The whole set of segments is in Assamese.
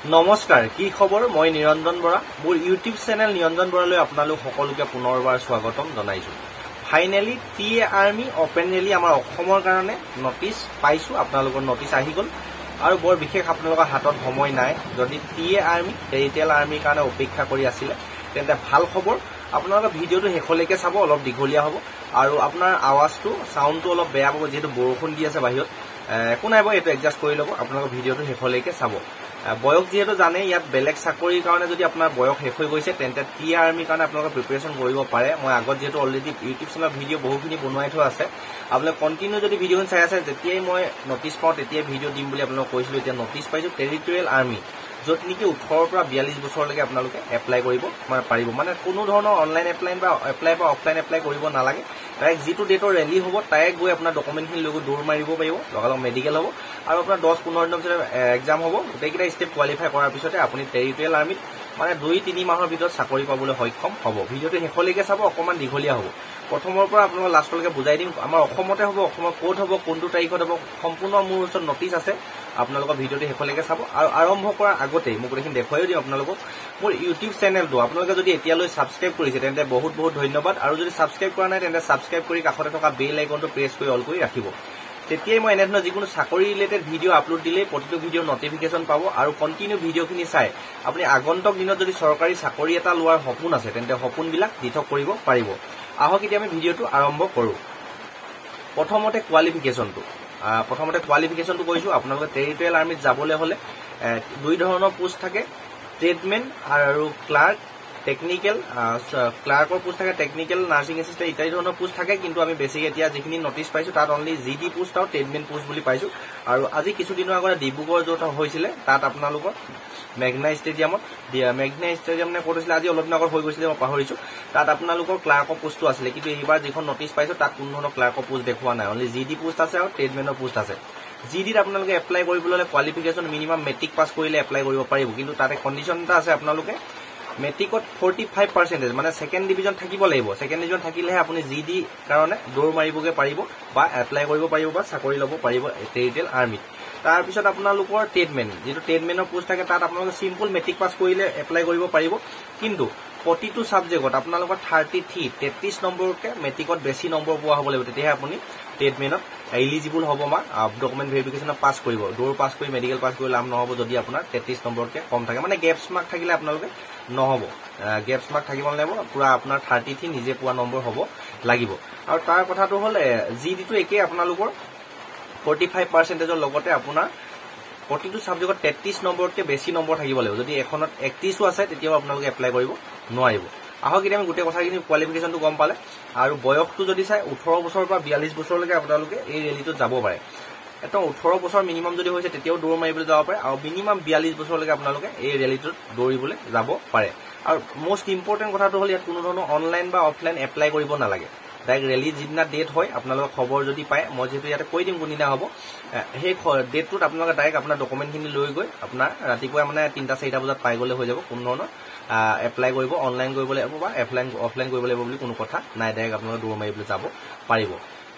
নমস্কাৰ কি খবৰ মই নিৰঞ্জন বৰা মোৰ ইউটিউব চেনেল নিৰঞ্জন বৰালৈ আপোনালোক সকলোকে পুনৰবাৰ স্বাগতম জনাইছো finally TA army open rally আমাৰ অসমৰ কাৰণে নটিচ পাইছো আপোনালোকৰ নটিচ আহি গল আৰু বৰ বিশেষ আপোনালোকৰ হাতত সময় নাই যদি টিএ আৰ্মি টেৰিটৰিয়েল আৰ্মিৰ কাৰণে অপেক্ষা কৰি আছিল তেন্তে ভাল খবৰ আপোনালোকৰ ভিডিঅটো শেষলৈকে চাব অলপ দীঘলীয়া হ'ব আৰু আপোনাৰ আৱাজটো সাউণ্ডটো অলপ বেয়া হ'ব যেহেতু বৰষুণ দি আছে বাহিৰত একো নাই বাৰু এটো এডজাস্ট কৰি ল'ব আপোনালোকৰ ভিডিঅটো শেষলৈকে চাব বয়স যেহেতু জানে ইয়াত বেলেগ চাকৰিৰ কাৰণে যদি আপোনাৰ বয়স শেষ হৈ গৈছে তেন্তে টিএ আৰ্মিৰ কাৰণে আপোনালোকে প্ৰিপাৰেচন কৰিব পাৰে মই আগত যেহেতু অলৰেডি ইউটিউব চেনেলত ভিডিঅ' বহুখিনি বনাই থোৱা আছে আপোনালোকে কণ্টিনিউ যদি ভিডিঅ'খন চাই আছে যেতিয়াই মই নটিচ পাওঁ তেতিয়াই ভিডিঅ' দিম বুলি আপোনালোকক কৈছিলোঁ এতিয়া নটিচ পাইছোঁ টেৰিটৰিয়েল আৰ্মি য'ত নেকি 18 পৰা 42 বছৰলৈকে আপোনালোকে এপ্লাই কৰিব পাৰিব মানে কোনো ধৰণৰ অনলাইন এপ্লাই বা অফলাইন এপ্লাই কৰিব নালাগে ডাইৰেক্ট যিটো ডেটৰ ৰেলী হ'ব তাই গৈ আপোনাৰ ডকুমেণ্টখিনি লৈ দৌৰ মাৰিব পাৰিব লগালগ মেডিকেল হ'ব আৰু আপোনাৰ 10-15 দিনৰ পিছত এক্সাম হ'ব গোটেইকেইটা ষ্টেপ কোৱালিফাই কৰাৰ পিছতে আপুনি টেৰিটৰিয়েল আৰ্মিত মানে 2-3 মাহৰ ভিতৰত চাকৰি পাবলৈ সক্ষম হ'ব ভিডিঅ'টো শেষলৈকে চাব অকণমান দীঘলীয়া হ'ব প্ৰথমৰ পৰা আপোনালোকক লাষ্টলৈকে বুজাই দিম আমাৰ অসমতে হ'ব অসমৰ ক'ত হ'ব কোনটো তাৰিখত হ'ব সম্পূৰ্ণ মোৰ ওচৰত নটিচ আছে আপোনালোকৰ ভিডিঅ'টো শেষলৈকে চাব আৰু আৰম্ভ কৰাৰ আগতেই মোক গোটেইখিনি দেখুৱাই দিম আপোনালোকক মোৰ ইউটিউব চেনেলটো আপোনালোকে যদি এতিয়ালৈ ছাবস্ক্ৰাইব কৰিছে তেন্তে বহুত বহুত ধন্যবাদ আৰু যদি ছাবস্ক্ৰাইব কৰা নাই তেন্তে ছাবস্ক্ৰাইব কৰি কাষতে থকা বেল আইকনটো প্ৰেছ কৰি অল কৰি ৰাখিব তেতিয়াই মই এনেধৰণৰ যিকোনো চাকৰি ৰিলেটেড ভিডিঅ' আপলোড দিলেই প্ৰতিটো ভিডিঅ' নটিফিকেশ্যন পাব আৰু কণ্টিনিউ ভিডিঅ'খিনি চাই আপুনি আগন্তুক দিনত যদি চৰকাৰী চাকৰি এটা লোৱাৰ সপোন আছে তেন্তে সপোনবিলাক দিঠক কৰিব পাৰিব আহক এতিয়া আমি ভিডিঅ'টো আৰম্ভ কৰোঁ প্ৰথমতে কোৱালিফিকেশ্যনটো কৈছোঁ আপোনালোকে টেৰিটৰিয়েল আৰ্মিত যাবলৈ হ'লে দুই ধৰণৰ পোষ্ট থাকে ট্ৰেডমেন আৰু ক্লাৰ্ক টেকনিকেল ক্লাৰ্কৰ পোষ্ট থাকে টেকনিকেল নাৰ্ছিং এছিষ্টেণ্ট ইত্যাদি ধৰণৰ পোষ্ট থাকে কিন্তু আমি বেছিকৈ এতিয়া যিখিনি নটিচ পাইছোঁ তাত অনলি জিডি পোষ্ট আৰু ট্ৰেডমেন পোষ্ট বুলি পাইছোঁ আৰু আজি কিছুদিনৰ আগতে ডিব্ৰুগড় য'ত হৈছিলে তাত আপোনালোকৰ মেঘনা ষ্টেডিয়ামত ক'ত হৈছিলে আজি অলপ দিন আগত হৈ গৈছিলে মই পাহৰিছোঁ তাত আপোনালোকৰ ক্লাৰ্কৰ পোষ্টটো আছিলে কিন্তু এইবাৰ যিখন নটিচ পাইছোঁ তাত কোনো ধৰণৰ ক্লাৰ্কৰ পোষ্ট দেখুওৱা নাই অনলি জিডি পোষ্ট আছে আৰু ট্ৰেডমেনৰ পোষ্ট আছে জিডিত আপোনালোকে এপ্লাই কৰিবলৈ হ'লে কোৱালিফিকেশ্যন মিনিমাম মেট্ৰিক পাছ কৰিলে এপ্লাই কৰিব পাৰিব কিন্তু তাতে কণ্ডিশ্যন এটা আছে আপোনালোকে মেট্ৰিকত 45% মানে ছেকেণ্ড ডিভিজন থাকিব লাগিব ছেকেণ্ড ডিভিজন থাকিলেহে আপুনি জিডি কাৰণে দৌৰ মাৰিবগৈ পাৰিব বা এপ্লাই কৰিব পাৰিব বা চাকৰি ল'ব পাৰিব টেৰিটৰিয়েল আৰ্মিত তাৰপিছত আপোনালোকৰ ট্ৰেডমেন যিটো ট্ৰেডমেনৰ পোষ্ট থাকে তাত আপোনালোকে চিম্পল মেট্ৰিক পাছ কৰিলে এপ্লাই কৰিব পাৰিব কিন্তু প্ৰতিটো ছাবজেক্টত আপোনালোকৰ 33 নম্বৰকে মেট্ৰিকত বেছি নম্বৰ পোৱা হ'ব লাগিব তেতিয়াহে আপুনি ট্ৰেডমেনত এলিজিবল হ'ব বা ডকুমেণ্ট ভেৰিফিকেশ্যনত পাছ কৰিব দৌৰ পাছ কৰি মেডিকেল পাছ কৰি লাভ নহ'ব যদি আপোনাৰ 33 নম্বৰতকৈ কম থাকে মানে গেপছ মাৰ্ক থাকিলে আপোনালোকে নহ'ব গেপছ মাৰ্ক থাকিব নালাগিব পুৰা আপোনাৰ 33 নিজে পোৱা নম্বৰ হ'ব লাগিব আৰু তাৰ কথাটো হ'ল জিডিটো একেই আপোনালোকৰ 45%ৰ লগতে আপোনাৰ প্ৰতিটো ছাবজেক্টত 33 নম্বৰতকৈ বেছি নম্বৰ থাকিব লাগিব যদি এখনত 31ও আছে তেতিয়াও আপোনালোকে এপ্লাই কৰিব নোৱাৰিব আহক এতিয়া আমি গোটেই কথাখিনি কোৱালিফিকেশ্যনটো গম পালে আৰু বয়সটো যদি চাই 18 বছৰৰ পৰা 42 বছৰলৈকে আপোনালোকে এই ৰেলীটোত যাব পাৰে এটা 18 বছৰ মিনিমাম যদি হৈছে তেতিয়াও দৌৰ মাৰিবলৈ যাব পাৰে আৰু মিনিমাম 42 বছৰলৈকে আপোনালোকে এই ৰেলীটোত দৌৰিবলৈ যাব পাৰে আৰু মষ্ট ইম্পৰ্টেণ্ট কথাটো হ'ল ইয়াত কোনো ধৰণৰ অনলাইন বা অফলাইন এপ্লাই কৰিব নালাগে ডাইৰেক্ট ৰেলী যিদিনা ডেট হয় আপোনালোকৰ খবৰ যদি পায় মই যিহেতু ইয়াতে কৈ দিম কোনদিনা হ'ব সেই ডেটটোত আপোনালোকে ডাইৰেক্ট আপোনাৰ ডকুমেণ্টখিনি লৈ গৈ আপোনাৰ ৰাতিপুৱা মানে 3-4 বজাত পাই গ'লে হৈ যাব কোনো ধৰণৰ এপ্লাই কৰিব অনলাইন কৰিব লাগিব বা অফলাইন কৰিব লাগিব বুলি কোনো কথা নাই ডাইৰেক্ট আপোনালোকে দৌৰ মাৰিবলৈ যাব পাৰিব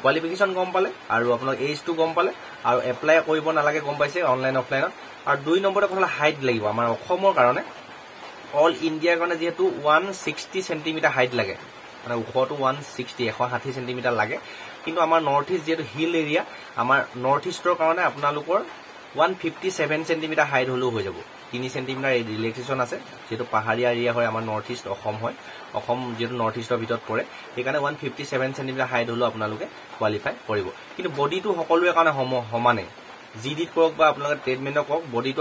কোৱালিফিকেশ্যন গম পালে আৰু আপোনাৰ এজটো গম পালে আৰু এপ্লাই কৰিব নালাগে গম পাইছে অনলাইন অফলাইনত আৰু 2 নম্বৰতে কথা হাইট লাগিব আমাৰ অসমৰ কাৰণে অল ইণ্ডিয়াৰ কাৰণে যিহেতু 160 চেণ্টিমিটাৰ হাইট লাগে মানে ওখটো 160 চেণ্টিমিটাৰ লাগে কিন্তু আমাৰ নৰ্থ ইষ্ট যিহেতু হিল এৰিয়া আমাৰ নৰ্থ ইষ্টৰ কাৰণে আপোনালোকৰ 157 চেণ্টিমিটাৰ হাইট হ'লেও হৈ যাব 3 চেণ্টিমিটাৰ ৰিলেক্সেশ্যন আছে যিহেতু পাহাৰীয়া এৰিয়া হয় আমাৰ নৰ্থ ইষ্ট অসম হয় অসম যিহেতু নৰ্থ ইষ্টৰ ভিতৰত পৰে সেইকাৰণে 157 চেণ্টিমিটাৰ হাইট হ'লেও আপোনালোকে কোৱালিফাই কৰিব কিন্তু বডিটো সকলোৰে কাৰণে সমানে জিডিত কৰক বা আপোনালোকে ট্ৰেডমেনত কৰক বডিটো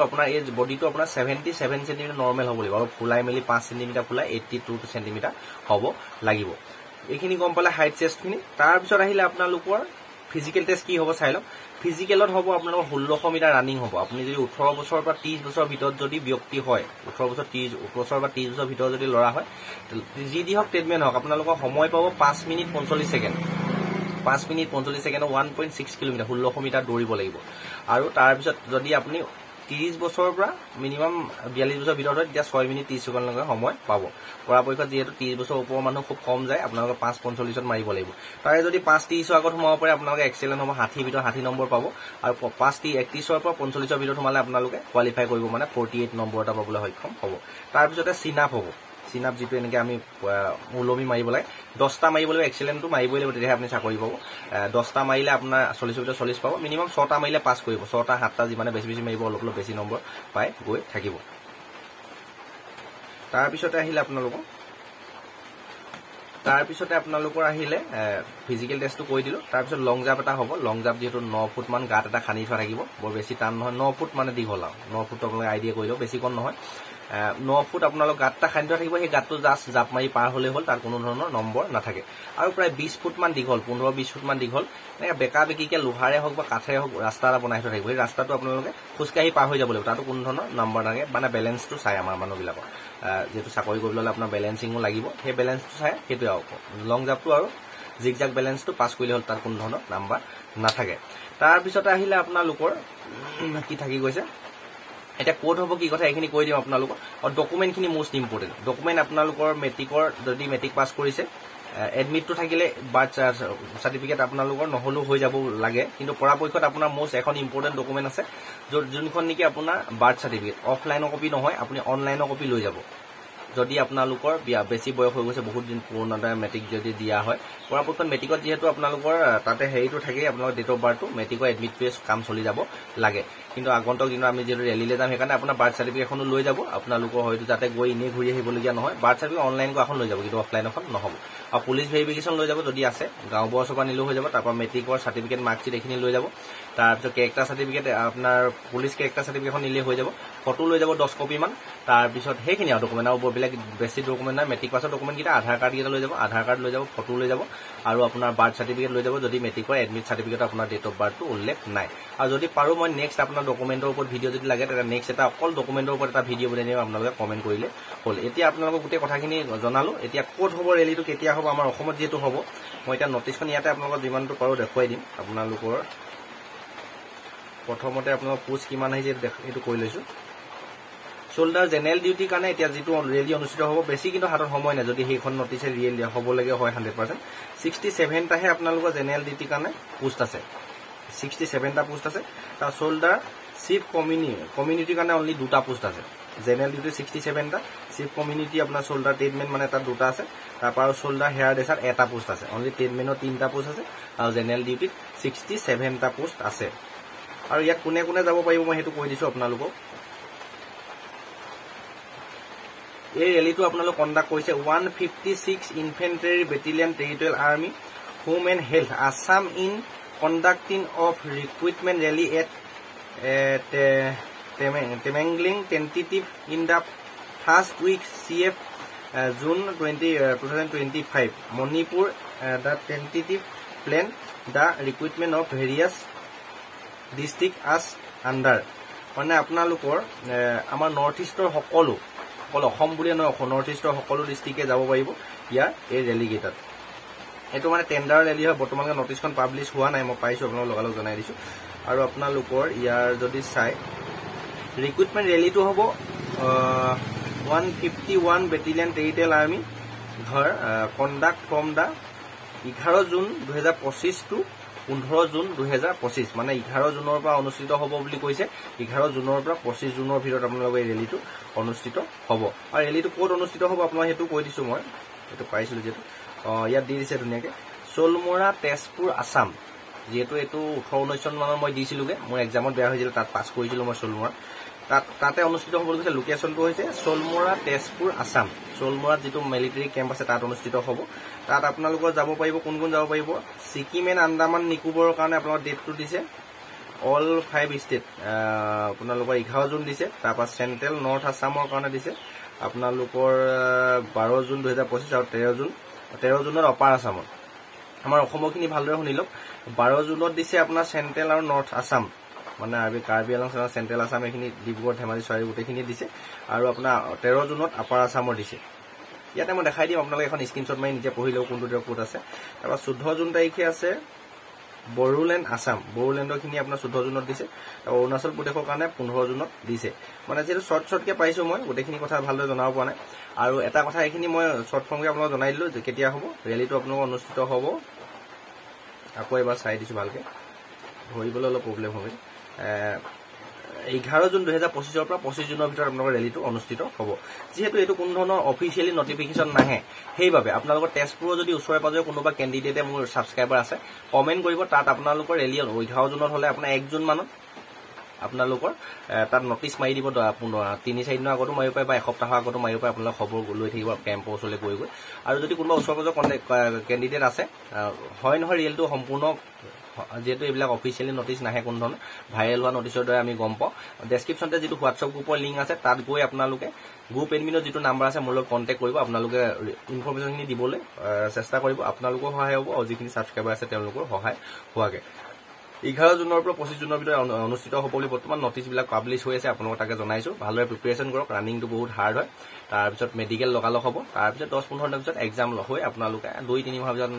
আপোনাৰ 77 চেণ্টিমিটাৰ নৰ্মেল হ'ব লাগিব আৰু ফুলাই মেলি 5 চেণ্টিমিটাৰ ফুলাই 82 চেণ্টিমিটাৰ হ'ব লাগিব এইখিনি গম পালে হাইট টেষ্টখিনি তাৰপিছত আহিলে আপোনালোকৰ ফিজিকেল টেষ্ট কি হ'ব চাই লওক ফিজিকেলত হ'ব আপোনালোকৰ 1600 মিটাৰ ৰানিং হ'ব আপুনি যদি 18 বছৰ পৰা 30 বছৰৰ ভিতৰত যদি ব্যক্তি হয় 18 বছৰ 30 বছৰ বা 30 বছৰৰ ভিতৰত যদি ল'ৰা হয় জিডি হওক ট্ৰেডমেন হওক আপোনালোকৰ সময় পাব 5 মিনিট 45 ছেকেণ্ড 5 মিনিট 45 ছেকেণ্ডত 1.6 কিলোমিটাৰ 1600 মিটাৰ দৌৰিব লাগিব আৰু তাৰপিছত যদি আপুনি 30 বছৰৰ পৰা মিনিমাম 42 বছৰ ভিতৰত হয় তেতিয়া 6 মিনিট 30 ছেকেণ্ডলৈকে সময় পাব পৰাপক্ষত যিহেতু 30 বছৰ ওপৰৰ মানুহ খুব কম যায় আপোনালোকে 5:45ত মাৰিব লাগিব তাৰে যদি 5:30ৰ আগত সোমাব পাৰে আপোনালোকে এক্সেলেন্ট হ'ব 60 ভিতৰত 60 নম্বৰ পাব আৰু 5:31ৰ পৰা 45ৰ ভিতৰত সোমালে আপোনালোকে কোৱালিফাই কৰিব মানে 48 নম্বৰ এটা পাবলৈ সক্ষম হ'ব তাৰপিছতে চিনাপ হ'ব চিনাপ যিটো এনেকৈ আমি ওলমি মাৰিব লাগে 10টা মাৰিব লাগিব এক্সেলেন্টটো মাৰিবই লাগিব তেতিয়াহে আপুনি চাকৰি পাব 10টা মাৰিলে আপোনাৰ 40 ভিতৰত 40 পাব মিনিমাম 6টা মাৰিলে পাছ কৰিব 6টা 7টা যিমানে বেছি বেছি মাৰিব অলপ অলপ বেছি নম্বৰ পাই গৈ থাকিব তাৰপিছতে আপোনালোকৰ আহিলে ফিজিকেল টেষ্টটো কৈ দিলোঁ তাৰপিছত লং জাম্প এটা হ'ব লং জাম্প যিহেতু 9 ফুট মান গাঁত এটা খান্দি থোৱা থাকিব বৰ বেছি টান নহয় 9 ফুট মানে দীঘল আৰু 9 ফুটটো আপোনালোকে আইডিয়া কৰি লওক বেছি কম নহয় 9 ফুট আপোনালোক গাঁত এটা খান্দি থোৱা থাকিব সেই গাঁতটো জাষ্ট জাপ মাৰি পাৰ হ'লেই হ'ল তাৰ কোনো ধৰণৰ নম্বৰ নাথাকে আৰু প্ৰায় 20 ফুট মান দীঘল 15-20 ফুট মান দীঘল এনেকৈ বেকা বেকিকৈ লোহাৰে হওক বা কাঠেৰে হওক ৰাস্তা এটা বনাই থোৱা থাকিব সেই ৰাস্তাটো আপোনালোকে খোজকাঢ়ি পাৰ হৈ যাব লাগিব তাতো কোনো ধৰণৰ নম্বৰ নাথাকে মানে বেলেঞ্চটো চাই আমাৰ মানুহবিলাকৰ যেহেতু চাকৰি কৰিবলৈ হ'লে আপোনাৰ বেলেঞ্চিঙো লাগিব সেই বেলেঞ্চটো চাই সেইটোৱে আৰু লং জাম্পটো আৰু জিগজাগ বেলেঞ্চটো পাছ কৰিলে হ'ল তাৰ কোনো ধৰণৰ নাম্বাৰ নাথাকে তাৰপিছতে আহিলে আপোনালোকৰ কি থাকি গৈছে এটা কোড হ'ব কি কথা এইখিনি কৈ দিম আপোনালোকৰ আৰু ডকুমেণ্টখিনি মোষ্ট ইম্পৰ্টেণ্ট ডকুমেণ্ট আপোনালোকৰ মেট্ৰিকৰ যদি মেট্ৰিক পাছ কৰিছে এডমিটটো থাকিলে বাৰ্থ চাৰ্টিফিকেট আপোনালোকৰ নহ'লেও হৈ যাব লাগে কিন্তু পৰাপক্ষত আপোনাৰ মোষ্ট এখন ইম্পৰ্টেণ্ট ডকুমেণ্ট আছে যোনখন নেকি আপোনাৰ বাৰ্থ চাৰ্টিফিকেট অফলাইনৰ কপি নহয় আপুনি অনলাইনৰ কপি লৈ যাব যদি আপোনালোকৰ বেছি বয়স হৈ গৈছে বহুত দিন পুৰণাতে মেট্ৰিক যদি দিয়া হয় পৰাপক্ষত মেট্ৰিকত যিহেতু আপোনালোকৰ তাতে হেৰিটো থাকেই আপোনালোকৰ ডেট অফ বাৰ্থটো মেট্ৰিকৰ এডমিট পেজ কাম চলি যাব লাগে কিন্তু আগন্তুক দিনত আমি যিহেতু ৰেলীলৈ যাম সেইকাৰণে আপোনাৰ বাৰ্থ চাৰ্টিফিকেটখনো লৈ যাব আপোনালোকৰ হয়তো যাতে গৈ এনেই ঘূৰি আহিবলগীয়া নহয় বাৰ্থ চাৰ্টিফিকেট অনলাইন এখন লৈ যাব কিন্তু অফলাইন এখন নহ'ব আৰু পুলিচ ভেৰিফিকেশ্যন লৈ যাব যদি আছে গাঁওবুঢ়াৰ ওচৰৰ পৰা নিলেও হৈ যাব তাৰপৰা মেট্ৰিকৰ চাৰ্টিফিকেট মাৰ্কশ্বিট এইখিনি লৈ যাব তাৰপিছত কেৰেক্টাৰ চাৰ্টিফিকেট আপোনাৰ পুলিচ কেৰেক্টাৰ চাৰ্টিফিকেটখন নিলেই হৈ যাব ফটো লৈ যাব 10 কপিমান তাৰপিছত সেইখিনি আৰু ডকুমেণ্ট আৰু বেলেগ বেছি ডকুমেণ্ট নাই মেট্ৰিক পাছৰ ডকুমেণ্টকেইটা আধাৰ কাৰ্ডকেইটা লৈ যাব আধাৰ কাৰ্ড লৈ যাব ফটো লৈ যাব আৰু আপোনাৰ বাৰ্থ চাৰ্টিফিকেট লৈ যাব যদি মেট্ৰিকৰ এডমিট চাৰ্টিফিকেট আপোনাৰ ডেট অফ বাৰ্থটো উল্লেখ নাই আৰু যদি পাৰোঁ মই নেক্সট আপোনাৰ ডকুমেণ্টৰ ওপৰত ভিডিঅ' যদি লাগে তেতিয়া নেক্সট এটা অকল ডকুমেণ্টৰ ওপৰত এটা ভিডিঅ' বনাই দিম আপোনালোকে কমেণ্ট কৰিলে হ'ল এতিয়া আপোনালোকক গোটেই কথাখিনি জনালোঁ এতিয়া ক'ত হ'ব ৰেলীটো কেতিয়া হ'ব আমাৰ অসমত যিহেতু হ'ব মই এতিয়া নটিছখন ইয়াতে আপোনালোকক যিমানটো পাৰোঁ দেখুৱাই দিম আপোনালোকৰ প্ৰথমতে আপোনালোকৰ পোষ্ট কিমান আহিছে এইটো কৈ লৈছোঁ শোল্ডাৰ জেনেৰেল ডিউটিৰ কাৰণে এতিয়া যিটো ৰেলী অনুষ্ঠিত হ'ব বেছি কিন্তু হাতত সময় নাই যদি সেইখন নটিছে ৰিয়েল হ'ব লাগে হয় 100% 67টাহে আপোনালোকৰ জেনেৰেল ডিউটিৰ কাৰণে পোষ্ট আছে 67টা পোষ্ট আছে তাৰ শোল্ডাৰ চিফ কমিউনিটিৰ কাৰণে অনলি 2টা পোষ্ট আছে জেনেৰেল ডিউটি 67টা চিফ কমিউনিটি আপোনাৰ শোল্ডাৰ ট্ৰেডমেন মানে তাত 2টা আছে তাৰপৰা আৰু শোল্ডাৰ হেয়াৰ ড্ৰেছাৰ এটা পোষ্ট আছে অনলি ট্ৰেডমেনৰ 3টা পোষ্ট আছে আৰু জেনেৰেল ডিউটিত 67টা পোষ্ট আছে আৰু ইয়াত কোনে কোনে যাব পাৰিব মই সেইটো কৈ দিছোঁ আপোনালোকক এই ৰেলীটো আপোনালোক কণ্ডাক্ট কৰিছে 156 infantry battalion territorial army home and health Assam in conducting of recruitment rally at Tamenglong tentative in the first week CF June 2025 Manipur the tentative plan the recruitment of various district as under মানে আপোনালোকৰ আমাৰ নৰ্থ ইষ্টৰ সকলো অসম বুলিয়ে নহয় নৰ্থ ইষ্টৰ সকলো ডিষ্ট্ৰিক্টে যাব পাৰিব ইয়াৰ এই ৰেলীকেইটাত এইটো মানে টেণ্ডাৰ ৰেলী হয় বৰ্তমানলৈকে নটিছখন পাব্লিছ হোৱা নাই মই পাইছোঁ আপোনালোক লগালগ জনাই দিছোঁ আৰু আপোনালোকৰ ইয়াৰ যদি চাই ৰিক্ৰুইটমেণ্ট ৰেলীটো হ'ব 151 বেটেলিয়ন টেৰিটৰিয়েল আৰ্মি ধৰ conduct from the 11 June 2025 to 15 June 2025 মানে 11 জুনৰ পৰা অনুষ্ঠিত হ'ব বুলি কৈছে 11 জুনৰ পৰা 25 জুনৰ ভিতৰত আপোনালোকৰ এই ৰেলীটো অনুষ্ঠিত হ'ব আৰু ৰেলীটো ক'ত অনুষ্ঠিত হ'ব আপোনাক সেইটো কৈ দিছোঁ মই এইটো পাইছিলোঁ যিহেতু ইয়াত দি দিছে ধুনীয়াকৈ চলমৰা তেজপুৰ আছাম যিহেতু এইটো 18-19 চন মানৰ মই দিছিলোঁগৈ মোৰ এক্সামত বেয়া হৈছিল তাত পাছ কৰিছিলোঁ মই চলমৰাত তাতে অনুষ্ঠিত হ'ব বুলি কৈছে লোকেশ্যনটো হৈছে চলমৰা তেজপুৰ আছাম চলমৰাত যিটো মিলিটাৰী কেম্প আছে তাত অনুষ্ঠিত হ'ব তাত আপোনালোকৰ যাব পাৰিব কোন কোন যাব পাৰিব ছিকিম এণ্ড আন্দামান নিকোবৰৰ কাৰণে আপোনালোকৰ ডেটটো দিছে অল 5 ষ্টেট আপোনালোকৰ 11 জুন দিছে তাৰপৰা চেণ্ট্ৰেল নৰ্থ আছামৰ কাৰণে দিছে আপোনালোকৰ 12 জুন 2025 আৰু 13 জুনত অপাৰ আছামত আমাৰ অসমৰখিনি ভালদৰে শুনি লওক 12 জুনত দিছে আপোনাৰ চেণ্ট্ৰেল আৰু নৰ্থ আছাম মানে কাৰ্বি আংলং চেণ্ট্ৰেল আছাম এইখিনি ডিব্ৰুগড় ধেমাজি চৰাইদেউ গোটেইখিনি দিছে আৰু আপোনাৰ 13 জুনত আপাৰ আছামৰ দিছে ইয়াতে মই দেখাই দিম আপোনালোকে এখন স্ক্ৰীনশ্বট মাৰি নিজে পঢ়ি লওক কোনটো ক'ত আছে তাৰপৰা 14 জুন তাৰিখে আছে বড়োলেণ্ড আসাম বড়োলেণ্ডৰখিনি আপোনাৰ 14 জুনত দিছে আৰু অৰুণাচল প্ৰদেশৰ কাৰণে 15 জুনত দিছে মানে যেটো শৰ্টকে পাইছো মই গোটেইখিনি কথা ভালদৰে জনাব পৰা নাই আৰু এটা কথা এইখিনি মই শৰ্ট ফৰ্মকে আপোনাক জনাই দিলো যে কেতিয়া হ'ব ৰেলীটো আপোনালোকৰ অনুষ্ঠিত হ'ব আকৌ এবাৰ চাই দিছো ভালকে ধৰিবলৈ অলপ প্ৰব্লেম হবে 11 জুন 2025 পৰা 25 জুনৰ ভিতৰত আপোনালোকৰ ৰেলীটো অনুষ্ঠিত হ'ব যেহেতু এটো কোনো ধৰণৰ অফিচিয়েলি নটিফিকেশন নাহে সেইবাবে আপোনালোকৰ তেজপুৰৰ যদি ওচৰে পাজৰে কোনোবা কেণ্ডিডেটে মোৰ সাবস্ক্ৰাইবাৰ আছে কমেন্ট কৰিব তাত আপোনালোকৰ ৰেলী 11 জুনত হলে আপোনাৰ 1 জুন মানত আপোনালোকৰ তাত নটিচ মাৰি দিব 3-4 দিনৰ আগতো মাৰিব পাৰে বা এসপ্তাহৰ আগতো মাৰিব পাৰে আপোনালোক খবৰ লৈ থাকিব কেম্পৰ ওচৰলৈ গৈ আৰু যদি কোনোবা ওচৰে পাজৰে কেণ্ডিডেট আছে হয় নহয় ৰেলীটো সম্পূৰ্ণ যেহেতু এইবিলাক অফিচিয়েলি নটিচ নাহে কোন ধৰণৰ ভাইৰেল হোৱা নটিচৰ দৰে আমি গম পাওঁ ডেসক্ৰিপচনতে যেটো হোৱাটছআপ গ্ৰুপৰ লিংক আছে তাত গৈ আপোনালোকে গ্ৰুপ এডমিনৰ যেটো নাম্বাৰ আছে মোৰ লগত কন্টাক্ট কৰিব আপোনালোকে ইনফৰমেশনখিনি দিবলৈ চেষ্টা কৰিব আপোনালোকৰ সহায় হ'ব আৰু যিখিনি সাবস্ক্ৰাইবাৰ আছে তেওঁলোকৰ সহায় হোৱাকে 11 জুনৰ পৰা 25 জুনৰ ভিতৰত অনুষ্ঠিত হ'ব বুলি বৰ্তমান নটিচ বিলাক পাবলিশ হৈ আছে আপোনালোকক তাকে জনাইছো ভালদৰে প্ৰিপাৰেচন কৰক ৰানিংটো বহুত হাৰ্ড হয় তাৰ পিছত মেডিকেল লগালক হ'ব তাৰ পিছত 10-15 দিনৰ পিছত এক্সাম হৈ আপোনালোকে 2-3 মাহ পিছত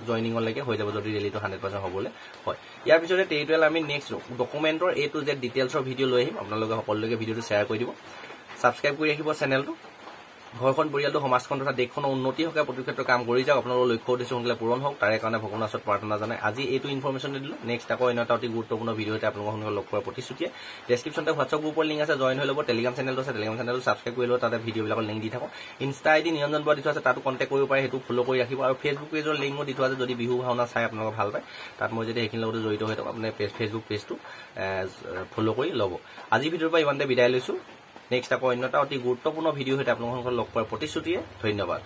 জয়নিং লৈকে হৈ যাব যদি ৰেলীটো 100% হ'বলৈ হয় ইয়াৰ পিছতে টেৰিটৰিয়েল আমি নেক্সট ডকুমেন্টৰ A to Z ডিটেইলছৰ ভিডিও লৈ আহিম আপোনালোকে সকলোকে ভিডিওটো শ্বেয়াৰ কৰি দিব সাবস্ক্ৰাইব কৰি ৰাখিব চেনেলটো ঘৰখন পৰিয়ালটো সমাজখন তথা দেশখনৰ উন্নতি হকে প্ৰতিক্ষেত্ৰ কাম কৰি যাওক আপোনালোকৰ লক্ষ্য উদ্দেশ্য সোনকালে পূৰণ হওক তাৰে কাৰণে ভগৱানৰ ওচৰত প্ৰাৰ্থনা জনাই আজি এইটো ইনফৰমেশন দিলো নেক্সট আকৌ এটা অতি গুৰুত্বপূৰ্ণ ভিডিও এটা আপোনালোকক সোনকালে লগ কৰাৰ প্ৰতিশ্ৰুতিয়ে ডেসক্ৰিপচনতে হোৱাটছআপ গ্ৰুপৰ লিংক আছে জয়েন হৈ ল'ব টেলিগ্ৰাম চেনেলটো আছে টেলিগ্ৰাম চেনেলটো সাবস্ক্ৰাইব কৰি ল'ব তাতে ভিডিওবিলাকৰ লিংক দি থাকো ইনষ্টা আইডি নিৰঞ্জন বৰা দি থোৱা আছে তাতো কন্টেক্ট কৰিব পাৰে হেতু ফলো কৰি ৰাখিব আৰু ফেসবুক পেজৰ লিংকো দি থোৱা আছে যদি বিহু ভাওনা চাই আপোনালোকে ভাল পায় তাত মই যদি সেইখিনি লগতে জড়িত হৈ থাকো আপুনি ফেসবুক পেজটো ফলো কৰি ল'ব আজি ভিডিওৰ পৰা ইমানতে বিদায় লৈছো নেক্সট আকৌ অন্যটা অতি গুৰুত্বপূৰ্ণ ভিডিও হেতে আপোনালোকক লগ কৰাৰ প্ৰতিশ্ৰুতিয়ে ধন্যবাদ